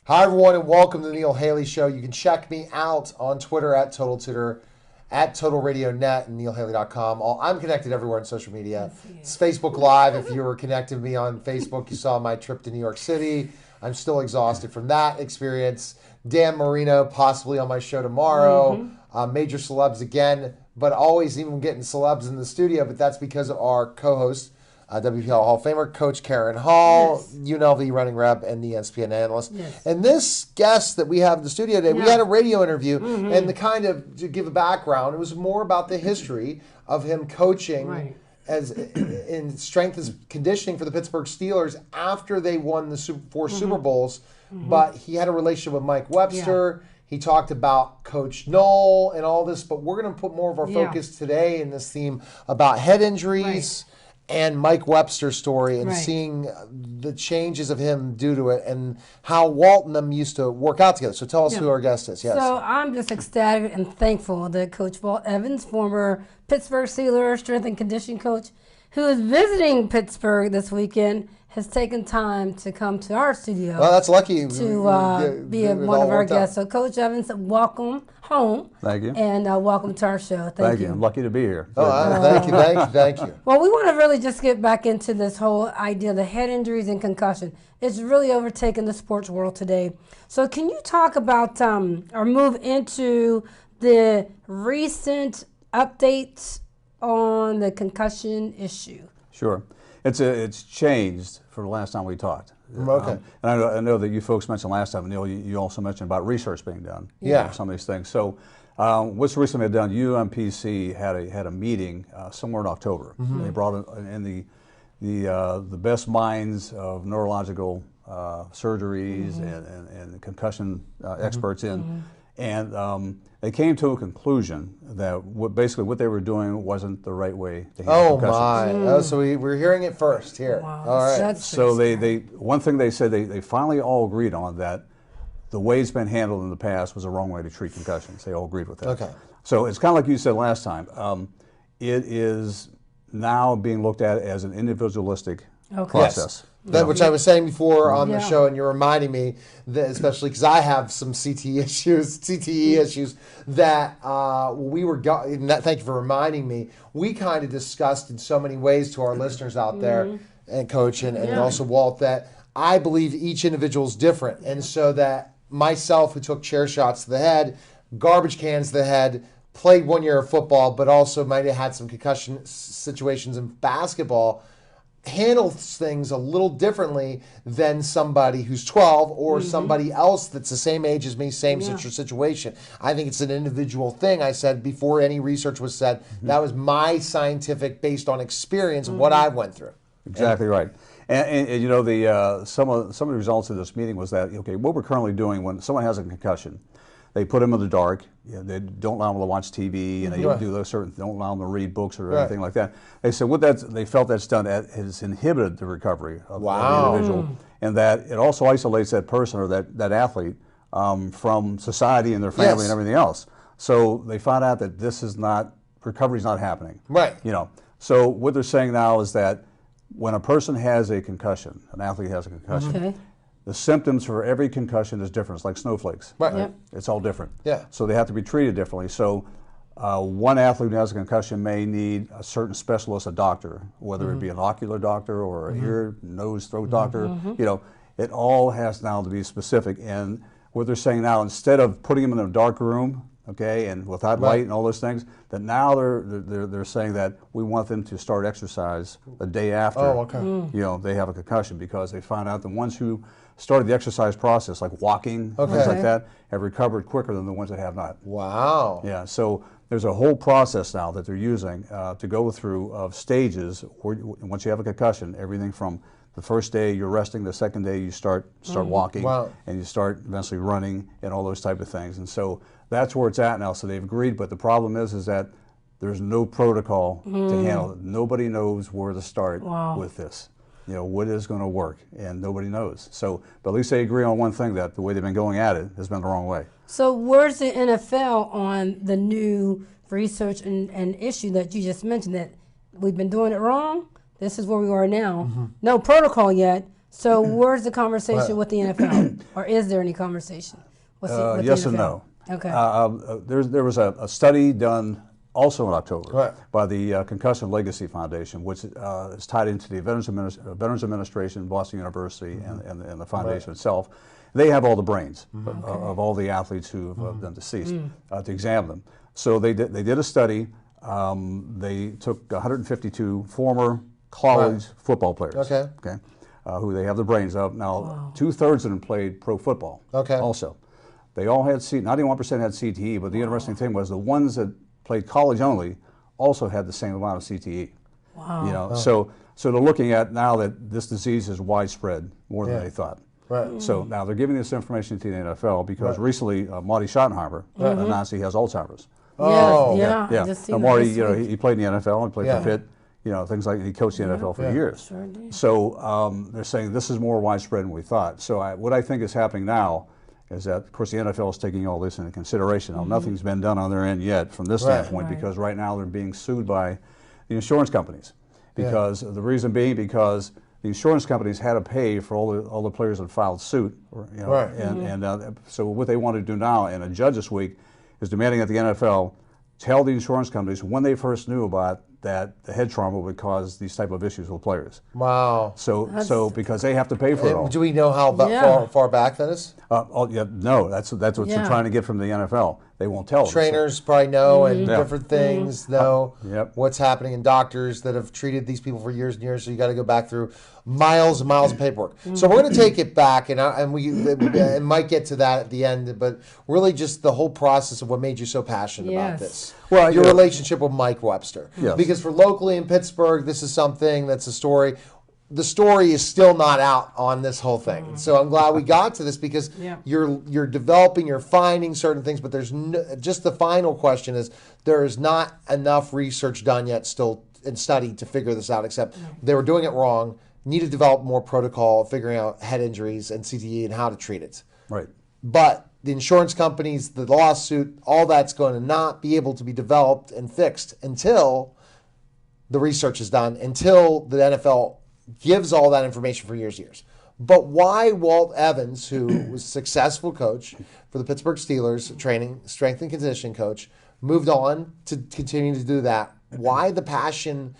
Hi, everyone, and welcome to the Neil Haley Show. You can check me out on Twitter at Total Tutor, at Total Radio Net, and NeilHaley.com. I'm connected everywhere on social media. It's Facebook Live. If you were connected to me on Facebook, you saw my trip to New York City. I'm still exhausted from that experience. Dan Marino, possibly on my show tomorrow. Major celebs again, but always even getting celebs in the studio. But that's because of our co-host, WPL Hall of Famer, Coach Karen Hall, UNLV running rep, and the ESPN analyst. And this guest that we have in the studio today, we had a radio interview, and to give a background, it was more about the history of him coaching as in strength and conditioning for the Pittsburgh Steelers after they won the four Super Bowls. But he had a relationship with Mike Webster. He talked about Coach Knoll and all this, but we're going to put more of our focus today in this theme about head injuries and Mike Webster's story and seeing the changes of him due to it and how Walt and them used to work out together. So tell us who our guest is. Yes. So I'm just ecstatic and thankful that Coach Walt Evans, former Pittsburgh Steelers strength and conditioning coach, who is visiting Pittsburgh this weekend, has taken time to come to our studio. Well, that's lucky to be one of our guests. So, Coach Evans, welcome home. Thank you. And welcome to our show. Thank you. I'm lucky to be here. Thank you. Well, we want to really just get back into this whole idea of the head injuries and concussion. It's really overtaken the sports world today. So can you talk about or move into the recent updates on the concussion issue? Sure. It's changed for the last time we talked. Okay. And I know that you folks mentioned last time, Neil, you also mentioned about research being done. Yeah. Some of these things. So what's recently been done, UMPC had a meeting somewhere in October. They brought in the best minds of neurological surgeries and concussion experts in. And they came to a conclusion that basically what they were doing wasn't the right way to handle concussions. So we're hearing it first here. Wow. All right. That's So one thing they said they finally all agreed on, that the way it's been handled in the past was the wrong way to treat concussions. They all agreed with that. Okay. So it's kind of like you said last time. It is now being looked at as an individualistic process. Which I was saying before on the show, and you're reminding me that, especially because I have some CTE issues that we were. Thank you for reminding me. We kind of discussed in so many ways to our listeners out there, and Coach, and also Walt, that I believe each individual is different, and so that myself, who took chair shots to the head, garbage cans to the head, played 1 year of football, but also might have had some concussion situations in basketball, handles things a little differently than somebody who's 12 or somebody else that's the same age as me, same situation. I think it's an individual thing. I said before any research was said, that was my scientific, based on experience, what I went through. Exactly right. And you know, some of the results of this meeting was that, okay, what we're currently doing when someone has a concussion, they put them in the dark. They don't allow them to watch TV, and they do those don't allow them to read books or anything like that. They said they felt that's done has inhibited the recovery of the individual, and that it also isolates that person or that athlete from society and their family and everything else. So they found out that recovery is not happening. Right. You know. So what they're saying now is that when a person has a concussion, an athlete has a concussion. The symptoms for every concussion is different. It's like snowflakes. Right. It's all different. Yeah. So they have to be treated differently. So one athlete who has a concussion may need a certain specialist, a doctor, whether it be an ocular doctor or an ear, nose, throat doctor. You know, it all has now to be specific. And what they're saying now, instead of putting them in a dark room, okay, and without light and all those things, that now they're saying that we want them to start exercise the day after. You know, they have a concussion, because they found out the ones who started the exercise process, like walking, things like that, have recovered quicker than the ones that have not. Wow. Yeah, so there's a whole process now that they're using to go through of stages. Once you have a concussion, everything from the first day you're resting, the second day you start walking, and you start eventually running and all those type of things. And so that's where it's at now. So they've agreed, but the problem is that there's no protocol to handle it. Nobody knows where to start with this. You know, what is going to work, and nobody knows. So, but at least they agree on one thing, that the way they've been going at it has been the wrong way. So where's the NFL on the new research and issue that you just mentioned, that we've been doing it wrong? This is where we are now. No protocol yet, So where's the conversation with the NFL, or is there any conversation with the Yes NFL? and no. Okay. There was a study done also in October Right. by the Concussion Legacy Foundation, which is tied into the Veterans Administration, Boston University, and the foundation itself. They have all the brains of all the athletes who have been deceased to examine them. So they did a study. They took 152 former college football players. Okay. Who they have the brains of. Now, 2/3 of them played pro football. Okay. Also, they all had 91% had CTE. But the interesting thing was the ones that played college only also had the same amount of CTE. Wow. You know, so they're looking at now that this disease is widespread more than they thought. Right. So now they're giving this information to the NFL because recently Marty Schottenheimer announced he has Alzheimer's. Oh. yeah. I Yeah, just now seen Marty, that this you know, week. he played in the NFL and played Yeah. for Pitt, you know, things like he coached the NFL for years. Sure did. So they're saying this is more widespread than we thought. So what I think is happening now is that, of course, the NFL is taking all this into consideration. Now, nothing's been done on their end yet from this standpoint because right now they're being sued by the insurance companies. Because the reason being because the insurance companies had to pay for all the players that filed suit. Or, you know, and so what they want to do now, and a judge this week is demanding that the NFL tell the insurance companies when they first knew about that the head trauma would cause these type of issues with players. Wow. So because they have to pay for it all. Do we know how far back that is? No, that's what they're trying to get from the NFL. They won't tell us. Trainers probably know and different things know Yep. what's happening, and doctors that have treated these people for years and years. So you got to go back through miles and miles of paperwork. So we're going to take it back, and we might get to that at the end, but really just the whole process of what made you so passionate about this. Well, your yeah. relationship with Mike Webster. Yes. Because for locally in Pittsburgh, this is something that's a story. The story is still not out on this whole thing. So I'm glad we got to this because you're developing, you're finding certain things, but there's just the final question is there is not enough research done yet still and study to figure this out, except they were doing it wrong, need to develop more protocol, figuring out head injuries and CTE and how to treat it. Right. But the insurance companies, the lawsuit, all that's going to not be able to be developed and fixed until the research is done, until the NFL gives all that information for years. But why Walt Evans, who was a successful coach for the Pittsburgh Steelers, training, strength and conditioning coach, moved on to continue to do that? Why the passion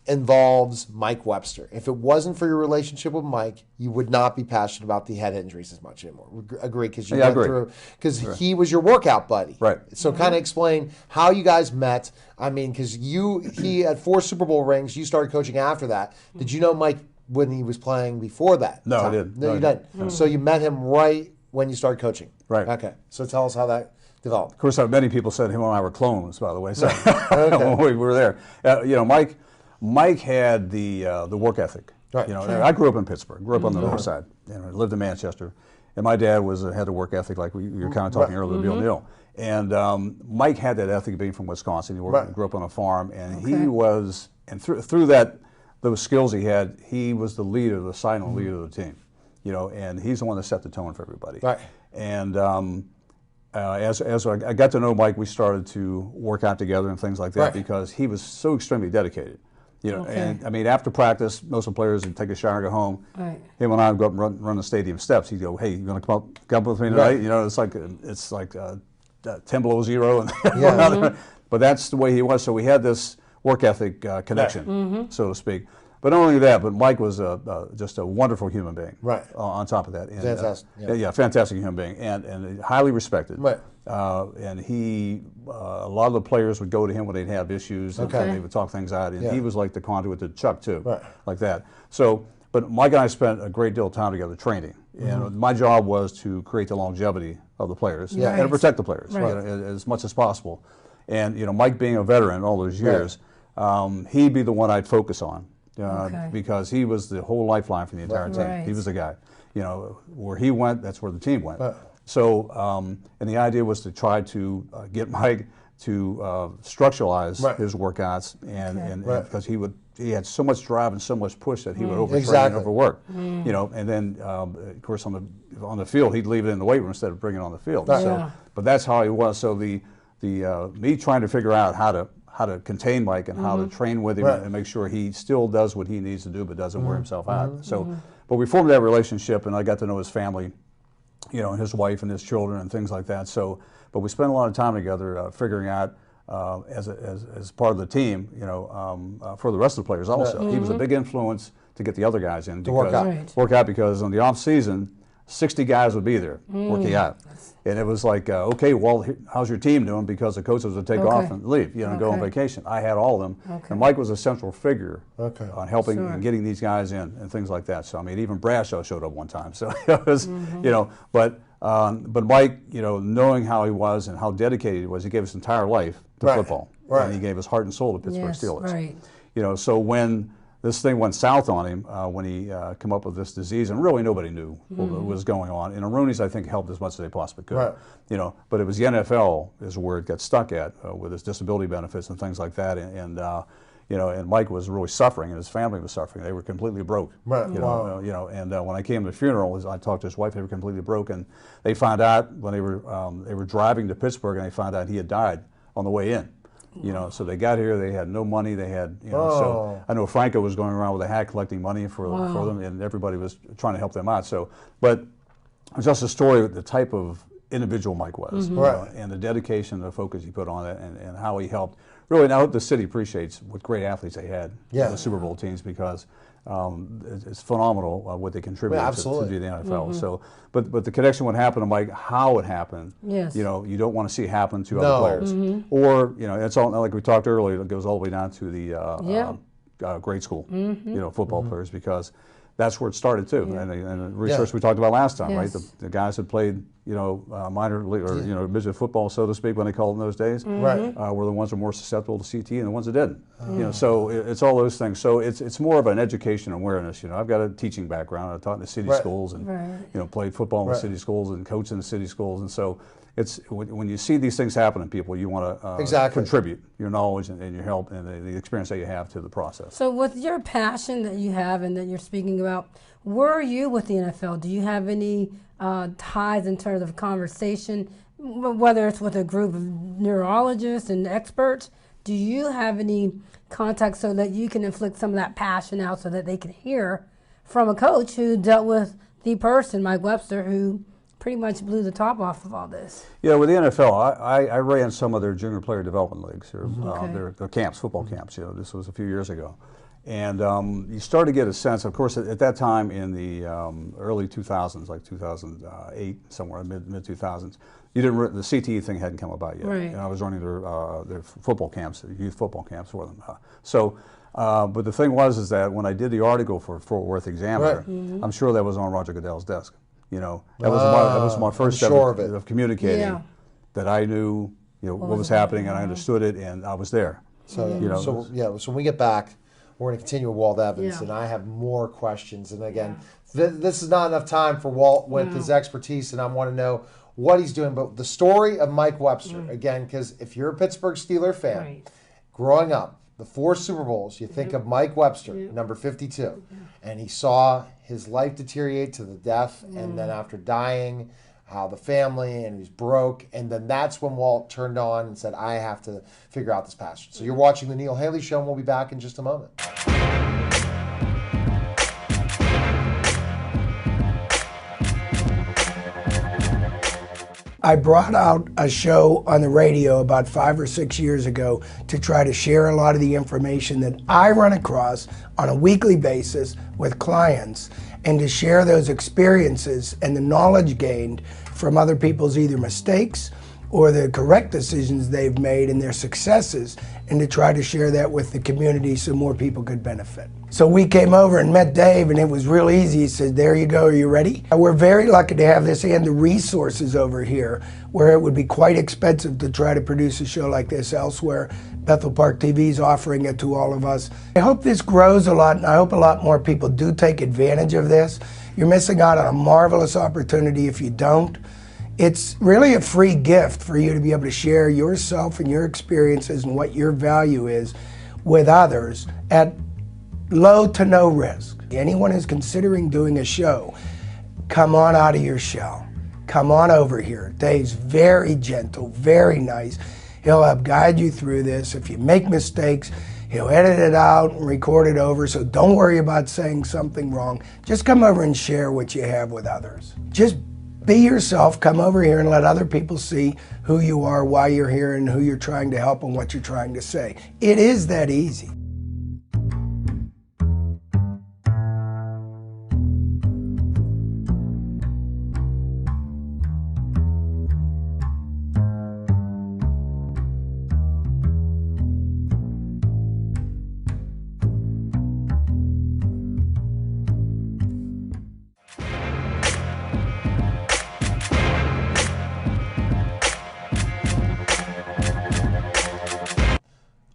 involves Mike Webster? If it wasn't for your relationship with Mike, you would not be passionate about the head injuries as much anymore. Agree? Because you went through, because he was your workout buddy. Right. So kind of explain how you guys met. I mean, because he had 4 Super Bowl rings. You started coaching after that. Did you know Mike when he was playing before that? No, I didn't. No, you didn't. So you met him right when you started coaching. Right. Okay. So tell us how that developed. Of course, many people said him and I were clones, by the way. So when we were there, you know, Mike had the work ethic. Right. You know, I grew up in Pittsburgh. Grew up on the north side. You know, lived in Manchester, and my dad had a work ethic like you were kind of talking earlier, Bill Neal. And Mike had that ethic being from Wisconsin. He grew up on a farm, and he was, and through those skills he had, he was the leader, the silent leader of the team. You know, and he's the one that set the tone for everybody. Right. And as I got to know Mike, we started to work out together and things like that because he was so extremely dedicated. You know, and I mean, after practice, most of the players would take a shower, go home. Right. Him and I would go up and run the stadium steps. He'd go, "Hey, you gonna come up with me tonight?" You know, it's like 10 below zero, and but that's the way he was. So we had this work ethic connection, so to speak. But not only that, but Mike was just a wonderful human being. Right. On top of that, and, fantastic. Fantastic human being, and highly respected. Right. And he, a lot of the players would go to him when they'd have issues, and they would talk things out. And he was like the conduit to Chuck too, like that. So, but Mike and I spent a great deal of time together training, and my job was to create the longevity of the players and to protect the players as much as possible. And you know, Mike being a veteran all those years, he'd be the one I'd focus on. Because he was the whole lifeline for the entire team. He was the guy. You know, where he went, that's where the team went. So, and the idea was to try to get Mike to structuralize his workouts, and because he had so much drive and so much push that he would overtrain and overwork. You know, and then of course on the field he'd leave it in the weight room instead of bringing it on the field. So, but that's how he was. So the me trying to figure out how to contain Mike and how to train with him and make sure he still does what he needs to do but doesn't wear himself out. So but we formed that relationship, and I got to know his family, and his wife and his children and things like that. So, but we spent a lot of time together figuring out as part of the team, for the rest of the players also. He was a big influence to get the other guys in because work out because in the off season, 60 guys would be there working out. And it was like, okay, well, how's your team doing? Because the coaches would take off and leave, go on vacation. I had all of them. And Mike was a central figure on helping and getting these guys in and things like that. So, I mean, even Bradshaw showed up one time. So, it was, but Mike, knowing how he was and how dedicated he was, he gave his entire life to football. And he gave his heart and soul to Pittsburgh Steelers. So when this thing went south on him when he came up with this disease, and really nobody knew what was going on. And Rooney's, I think, helped as much as they possibly could. But it was the NFL is where it got stuck at with his disability benefits and things like that. And Mike was really suffering, and his family was suffering. They were completely broke. And when I came to the funeral, I talked to his wife. They were completely broken. They found out when they were driving to Pittsburgh, and they found out he had died on the way in. So they got here. They had no money. They had, so I know Franco was going around with a hat collecting money for them, and everybody was trying to help them out. So, but it was just a story of the type of individual Mike was, and the dedication, the focus he put on it, and how he helped. Really, and I hope the city appreciates what great athletes they had, the Super Bowl teams, because it's phenomenal what they contribute to the NFL. So, but the connection, what happened to Mike, how it happened, you don't want to see it happen to other players. Or, it's all, like we talked earlier, it goes all the way down to the grade school, football players, because that's where it started too. And the research we talked about last time, right? The guys that played, minor league or midget football, so to speak, when they called it in those days, were the ones that were more susceptible to CTE and the ones that didn't. So it's all those things. So it's more of an education awareness. I've got a teaching background. I taught in the city schools and played football in the city schools and coached in the city schools. And so it's when you see these things happen to people, you want to contribute your knowledge and your help and the experience that you have to the process. So with your passion that you have and that you're speaking about, where are you with the NFL? Do you have any ties in terms of conversation, whether it's with a group of neurologists and experts? Do you have any contact so that you can inflict some of that passion out so that they can hear from a coach who dealt with the person, Mike Webster, who pretty much blew the top off of all this? Yeah, with the NFL, I ran some of their junior player development leagues, or their camps, football camps. This was a few years ago. And you start to get a sense, of course, at that time in the early 2000s, like 2008, somewhere mid-2000s, the CTE thing hadn't come about yet. And I was running their football camps, youth football camps for them. But the thing was that when I did the article for Fort Worth Examiner, I'm sure that was on Roger Goodell's desk. That was my first step of communicating, that I knew what was happening and I understood it and I was there. So so when we get back, we're going to continue with Walt Evans, and I have more questions. And again, this is not enough time for Walt with his expertise, and I want to know what he's doing. But the story of Mike Webster, again, because if you're a Pittsburgh Steelers fan, growing up, the 4 Super Bowls, you think of Mike Webster, number 52, and he saw his life deteriorate to the death, and then after dying, how the family, and he was broke, and then that's when Walt turned on and said, I have to figure out this passion. So you're watching the Neil Haley Show, and we'll be back in just a moment. I brought out a show on the radio about 5 or 6 years ago to try to share a lot of the information that I run across on a weekly basis with clients, and to share those experiences and the knowledge gained from other people's either mistakes or the correct decisions they've made and their successes, and to try to share that with the community so more people could benefit. So we came over and met Dave, and it was real easy. He said, there you go, are you ready? We're very lucky to have this and the resources over here, where it would be quite expensive to try to produce a show like this elsewhere. Bethel Park TV is offering it to all of us. I hope this grows a lot, and I hope a lot more people do take advantage of this. You're missing out on a marvelous opportunity if you don't. It's really a free gift for you to be able to share yourself and your experiences and what your value is with others at low to no risk. Anyone who's considering doing a show, come on out of your shell. Come on over here. Dave's very gentle, very nice. He'll help guide you through this. If you make mistakes, He'll edit it out and record it over, so don't worry about saying something wrong. Just come over and share what you have with others. Just be yourself, come over here and let other people see who you are, why you're here, and who you're trying to help and what you're trying to say. It is that easy.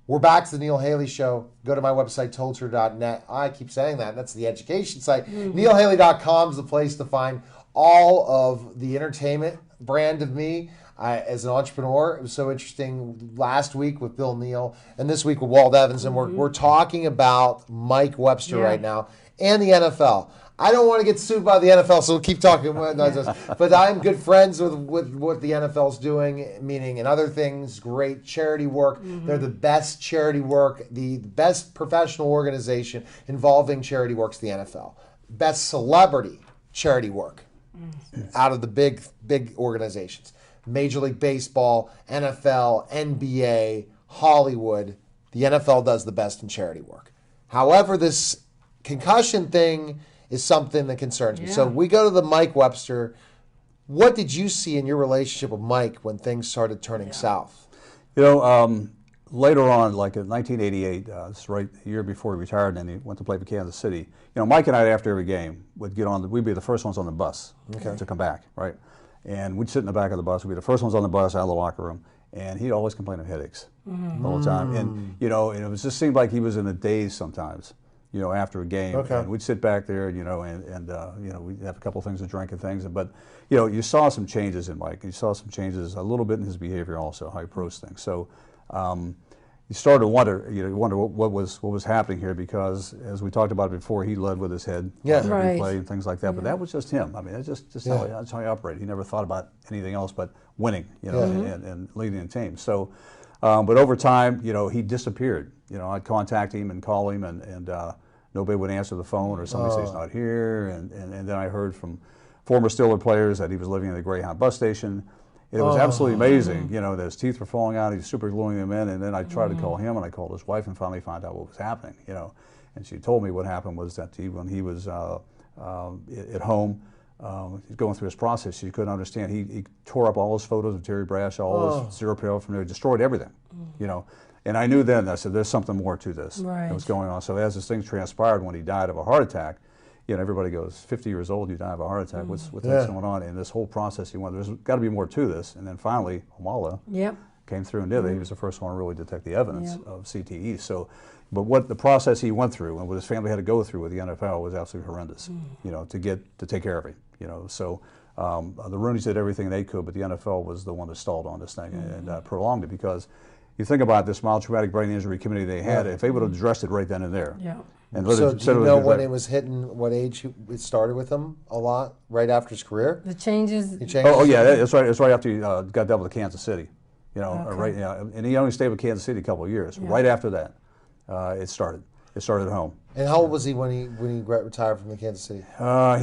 We're back to the Neil Haley Show. Go to my website, totaltutor.net. I keep saying that. That's the education site. NeilHaley.com is the place to find all of the entertainment brand of me as an entrepreneur. It was so interesting last week with Bill Neal and this week with Walt Evans. And we're talking about Mike Webster right now and the NFL. I don't want to get sued by the NFL, so we'll keep talking. But I'm good friends with what the NFL's doing, meaning and other things, great charity work. They're the best charity work, the best professional organization involving charity work's the NFL. Best celebrity charity work out of the big organizations. Major League Baseball, NFL, NBA, Hollywood. The NFL does the best in charity work. However, this concussion thing is something that concerns me. So we go to the Mike Webster. What did you see in your relationship with Mike when things started turning south? You know, later on, like in 1988, this right the year before he retired, and he went to play for Kansas City. You know, Mike and I, after every game, would get on. We'd be the first ones on the bus to come back, right? And we'd sit in the back of the bus. We'd be the first ones on the bus out of the locker room, and he'd always complain of headaches all the time. And you know, and it was just seemed like he was in a daze sometimes. You know, after a game, and we'd sit back there, you know, and you know, we'd have a couple of things to drink and things. But you know, you saw some changes in Mike. You saw some changes a little bit in his behavior also, how he approached things. So you started to wonder, what was happening here, because as we talked about before, he led with his head, every play and things like that. But that was just him. I mean, that's just that's how he operated. He never thought about anything else but winning, you know, and leading the team. So, but over time, you know, he disappeared. You know, I'd contact him and call him, and nobody would answer the phone, or somebody say he's not here. And then I heard from former Steeler players that he was living in the Greyhound bus station. It was absolutely amazing, you know, that his teeth were falling out. He was super gluing them in. And then I tried to call him, and I called his wife, and finally found out what was happening, you know. And she told me what happened was that when he was at home, going through his process, she couldn't understand. He tore up all his photos of Terry Bradshaw, his zero payoff from there, destroyed everything, you know. And I knew then, I said, there's something more to this that was going on. So as this thing transpired, when he died of a heart attack, you know, everybody goes, 50 years old, you die of a heart attack. What's going on? And this whole process, he went, there's got to be more to this. And then finally, Omala came through and did it. He was the first one to really detect the evidence of CTE. So, but what the process he went through and what his family had to go through with the NFL was absolutely horrendous, you know, to take care of him, you know. So the Rooneys did everything they could, but the NFL was the one that stalled on this thing and prolonged it, because you think about this mild traumatic brain injury committee they had, if they would have addressed it right then and there. And so do you know when it was hitting, what age it started with him a lot, right after his career? The changes? Oh yeah, it's right after he got done with Kansas City. You know, right, and he only stayed with Kansas City a couple of years. Right after that, it started. It started at home. And how old was he when he retired from the Kansas City?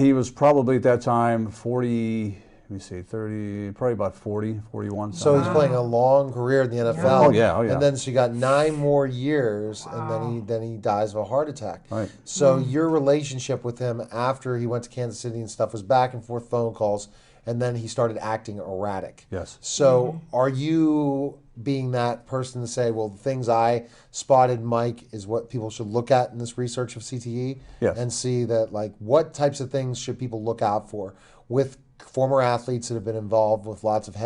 He was probably at that time 40, let me see, 30, probably about 40, 41. So he's playing a long career in the NFL. Oh yeah. And then so you got 9 more years, and then he dies of a heart attack. Right. So your relationship with him after he went to Kansas City and stuff was back and forth phone calls, and then he started acting erratic. Yes. So are you being that person to say, well, the things I spotted, Mike, is what people should look at in this research of CTE? Yes. And see that, like, what types of things should people look out for with former athletes that have been involved with lots of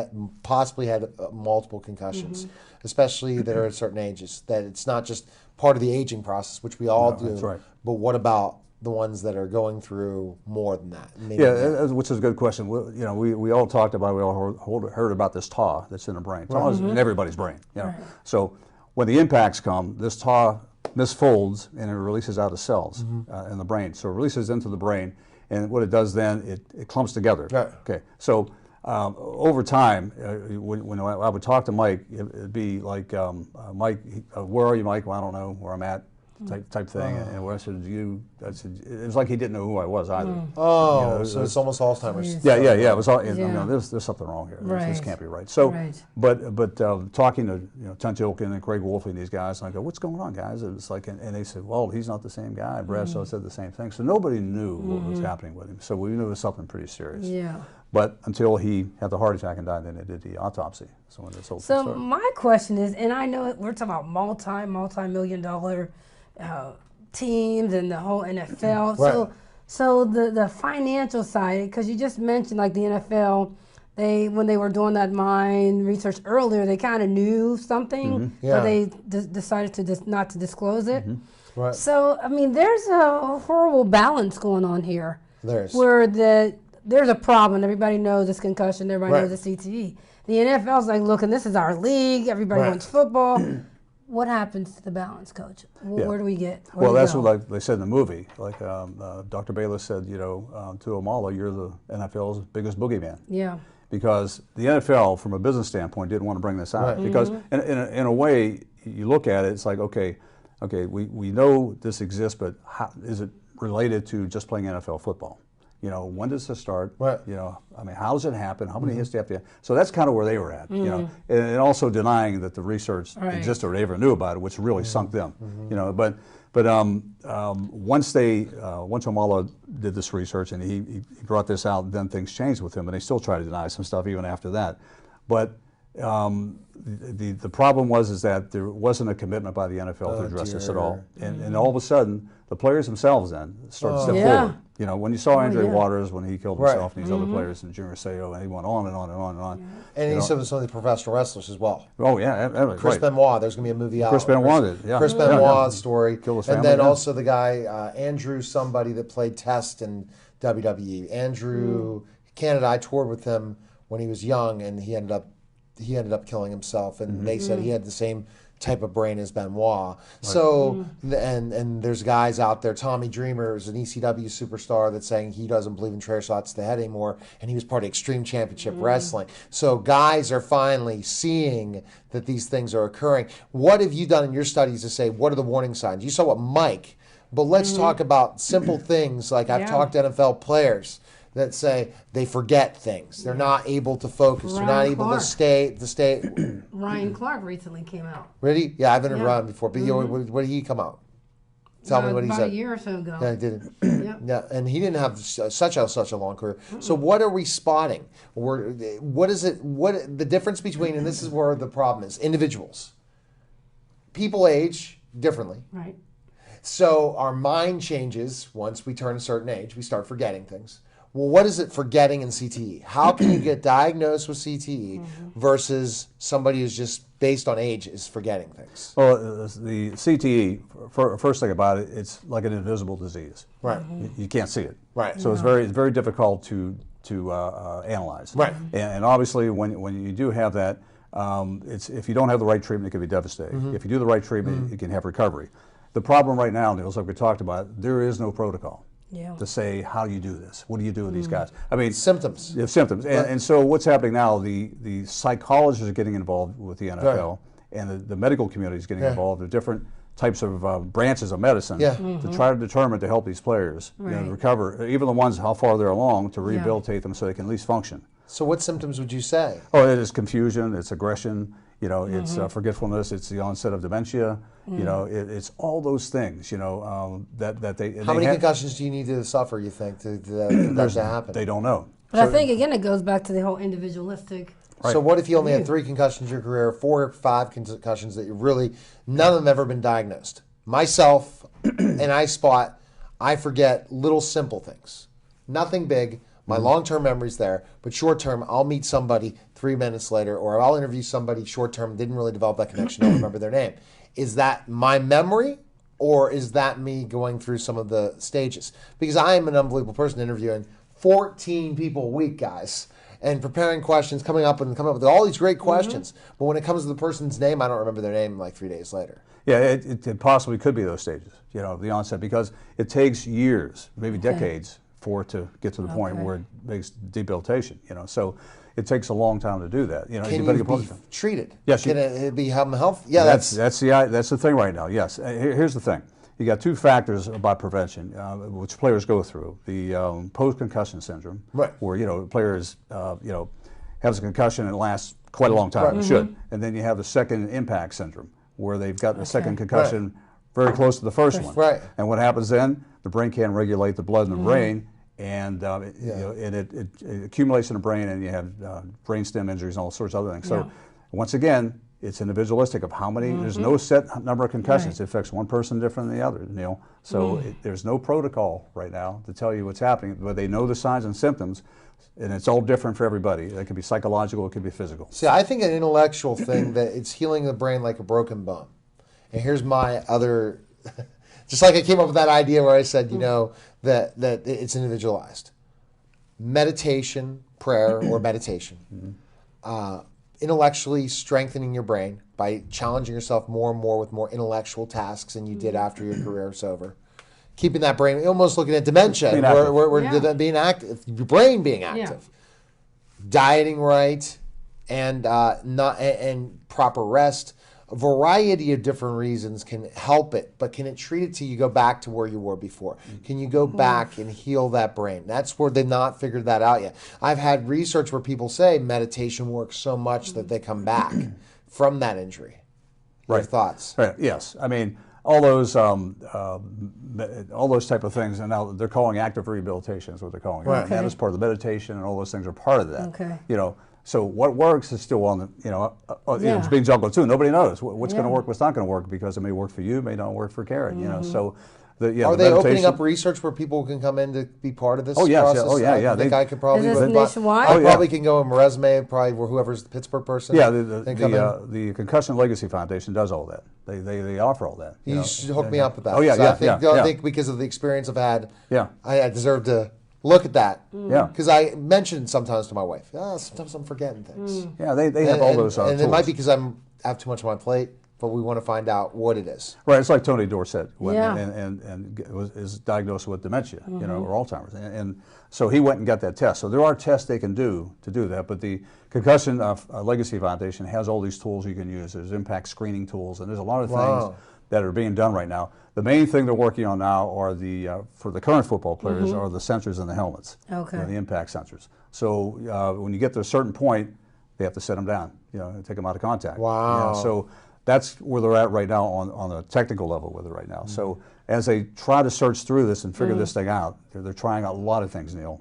possibly had multiple concussions, especially that are at certain ages, that it's not just part of the aging process, which we all do, that's right. But what about the ones that are going through more than that? Which is a good question. We all talked about, we all heard about this TAW that's in the brain. TAW is in everybody's brain. You know? So when the impacts come, this TAW misfolds and it releases out of cells in the brain. So it releases into the brain, and what it does then, it clumps together. Right. Okay. So over time, when I would talk to Mike, it'd be like, Mike, where are you, Mike? Well, I don't know where I'm at. Type thing, and when I said it was like he didn't know who I was either. Oh, You know, so it's almost Alzheimer's. Yeah. It was all. You Yeah. know, there's something wrong here. This Right. can't be right. So, Right. but talking to Ted Tilkin and Craig Wolfe and these guys, and I go, what's going on, guys? And it's like, and they said, well, he's not the same guy. Brad Shaw said the same thing. So nobody knew what was happening with him. So we knew it was something pretty serious. Yeah. But until he had the heart attack and died, then they did the autopsy. So when this whole thing So started. my question is, and I know we're talking about multi-million-dollar teams and the whole NFL. Right. So the financial side, because you just mentioned like the NFL, when they were doing that mind research earlier, they kind of knew something, Yeah. but they decided to not to disclose it. Right. So I mean, there's a horrible balance going on here. There's. Where there's a problem. Everybody knows it's concussion. Everybody Right. knows it's CTE. The NFL's like, look, and this is our league. Everybody Right. wants football. What happens to the balance, Coach? Where do we get? Well, that's what like they said in the movie. Like Dr. Bayless said, to Amala, you're the NFL's biggest boogeyman. Yeah. Because the NFL, from a business standpoint, didn't want to bring this out. Right. Because in a way, you look at it, it's like, okay, we know this exists, but how, is it related to just playing NFL football? When does this start? Right. I mean, how does it happen? How many hits do you have to have? So that's kind of where they were at, and also denying that the research existed or they ever knew about it, which really sunk them, But once Amala did this research and he brought this out, then things changed with him, and they still try to deny some stuff even after that. But the problem is that there wasn't a commitment by the NFL to address this at all, and all of a sudden the players themselves then started to step forward. When you saw Andre Waters when he killed himself and these other players and Junior Seau, and he went on and on and on and on. And he said with some of the professional wrestlers as well. Oh yeah, Chris right. Benoit, there's going to be a movie out. Chris Benoit did, yeah. Chris Yeah, Benoit's yeah. story. Killed his And family, then yeah. also the guy, Andrew, somebody that played Test in WWE. Andrew Canada, I toured with him when he was young, and he ended up killing himself. And they said he had the same type of brain as Benoit. So, and there's guys out there. Tommy Dreamer is an ECW superstar that's saying he doesn't believe in chair shots to the head anymore, and he was part of Extreme Championship Wrestling. So guys are finally seeing that these things are occurring. What have you done in your studies to say, what are the warning signs? You saw what Mike, but let's talk about simple things like I've talked to NFL players that say they forget things. They're not able to focus. They're not Ryan able Clark. to stay. Ryan Clark recently came out. Really? Yeah, I've interviewed Ryan before. But what did he come out? Tell me what he about said. a year or so ago. Yeah, he didn't. Yep. Yeah, and he didn't have such a long career. So what are we spotting? What is it? What the difference between? And this is where the problem is. Individuals, people age differently. Right. So our mind changes once we turn a certain age. We start forgetting things. Well, what is it forgetting in CTE? How can you get diagnosed with CTE versus somebody who's just based on age is forgetting things? Well, the CTE, first thing about it, it's like an invisible disease. Right. You can't see it. Right. So it's very difficult to analyze. Right. And obviously, when you do have that, if you don't have the right treatment, it can be devastating. If you do the right treatment, you can have recovery. The problem right now, Niels, like we talked about, there is no protocol. Yeah. To say how do you do this? What do you do with these guys? I mean, Symptoms. Yeah, symptoms. And so what's happening now? The psychologists are getting involved with the NFL, and the medical community is getting involved. There are different types of branches of medicine to try to determine to help these players recover, even the ones how far they're along, to rehabilitate them so they can at least function. So what symptoms would you say? Oh, it is confusion. It's aggression. It's forgetfulness. It's the onset of dementia. It's all those things. That they. How many concussions do you need to suffer? You think for that to happen? They don't know. But I think again it goes back to the whole individualistic. Right. So what if you only had 3 concussions in your career, 4 or 5 concussions that you really none of them have ever been diagnosed? Myself, and I forget little simple things, nothing big. My long-term memory's there, but short-term, I'll meet somebody 3 minutes later, or I'll interview somebody short-term, didn't really develop that connection, don't remember their name. Is that my memory, or is that me going through some of the stages? Because I am an unbelievable person interviewing 14 people a week, guys, and preparing questions, coming up with all these great questions. But when it comes to the person's name, I don't remember their name like 3 days later. Yeah, it possibly could be those stages, the onset, because it takes years, maybe decades, for it to get to the point where it makes debilitation. So it takes a long time to do that. Can you be treated? Yes. Can it become health? Yeah, that's the thing right now. Yes. Here's the thing. You got two factors about prevention, which players go through: the post-concussion syndrome, right, where players has a concussion and it lasts quite a long time. Right. It should. And then you have the second impact syndrome, where they've got the second concussion very close to the first one. Right. And what happens then? The brain can't regulate the blood in the brain, and it accumulates in the brain, and you have brainstem injuries and all sorts of other things. So once again, it's individualistic of how many. There's no set number of concussions. It affects one person different than the other, Neil. So there's no protocol right now to tell you what's happening, but they know the signs and symptoms, and it's all different for everybody. It could be psychological, it could be physical. See, I think an intellectual thing that it's healing the brain like a broken bone. And here's my other, just like I came up with that idea where I said, that it's individualized. Meditation, prayer, or meditation. Intellectually strengthening your brain by challenging yourself more and more with more intellectual tasks than you did after your career is over. Keeping that brain, almost looking at dementia, where being active, your brain being active. Dieting right, and proper rest. A variety of different reasons can help it, but can it treat it till you go back to where you were before? Can you go back and heal that brain? That's where they've not figured that out yet. I've had research where people say meditation works so much that they come back from that injury. Your thoughts? Right. Yes. I mean, all those type of things, and now they're calling active rehabilitation is what they're calling it. And that is part of the meditation, and all those things are part of that. Okay. So what works is still on the, it's being juggled too. Nobody knows what's going to work, what's not going to work, because it may work for you, it may not work for Karen. So are they opening up research where people can come in to be part of this process? Yeah. I think I could probably. Is this nationwide? I probably can go in my resume, probably where whoever's the Pittsburgh person. Yeah, the Concussion Legacy Foundation does all that. They offer all that. You should hook me up with that. Oh yeah, I think because of the experience I've had, I deserve to look at that. Yeah. Because I mentioned sometimes to my wife, sometimes I'm forgetting things. Yeah, they have all those and tools. it might be because I have too much on my plate, but we want to find out what it is. Right, it's like Tony Dorsett and is diagnosed with dementia, or Alzheimer's, and so he went and got that test. So there are tests they can do to do that, but the Concussion Legacy Foundation has all these tools you can use. There's impact screening tools, and there's a lot of things that are being done right now. The main thing they're working on now are for the current football players are the sensors in the helmets, the impact sensors. So when you get to a certain point, they have to set them down, take them out of contact. Wow. So that's where they're at right now on a technical level with it right now. So as they try to search through this and figure this thing out, they're trying out a lot of things, Neil.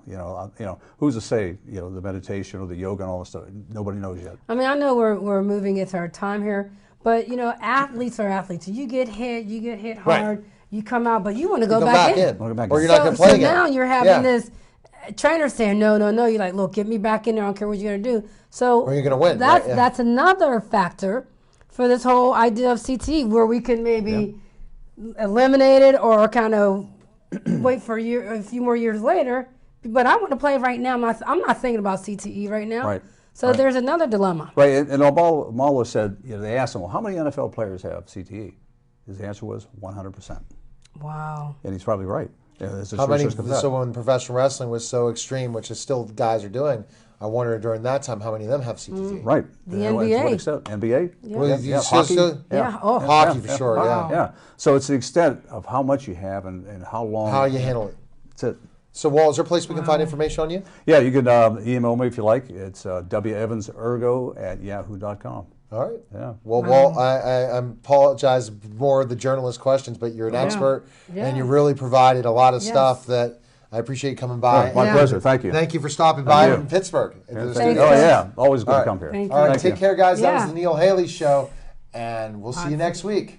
Who's to say, the meditation or the yoga and all this stuff, nobody knows yet. I mean, I know we're moving into our time here, but athletes are athletes. You get hit hard, you come out, but you want to go back in. Or you're not going to play again. So now you're having this trainer saying, no. You're like, look, get me back in there. I don't care what you're going to do. So or you're going to win. That's another factor for this whole idea of CTE, where we can maybe eliminate it or kind of wait for a few more years later. But I want to play right now. I'm not thinking about CTE right now. Right. So there's another dilemma. Right, and Almalo said, they asked him, well, how many NFL players have CTE? His answer was 100%. Wow. And he's probably right. How many? So when professional wrestling was so extreme, which is still guys are doing, I wonder during that time how many of them have CTE. Right. The NBA. To what extent? NBA? Yeah. Hockey? Hockey for sure, yeah. So it's the extent of how much you have and how long. How you handle it. That's it. So, Walt, is there a place we can find information on you? Yeah, you can email me if you like. It's wevansergo@yahoo.com. All right. Yeah. Well, Walt, I apologize more of the journalist questions, but you're an expert, and you really provided a lot of stuff that I appreciate you coming by. My pleasure. Thank you. Thank you for stopping by in Pittsburgh. Always good to come here. All right. Take care, guys. That was the Neil Haley Show, and we'll see you next week.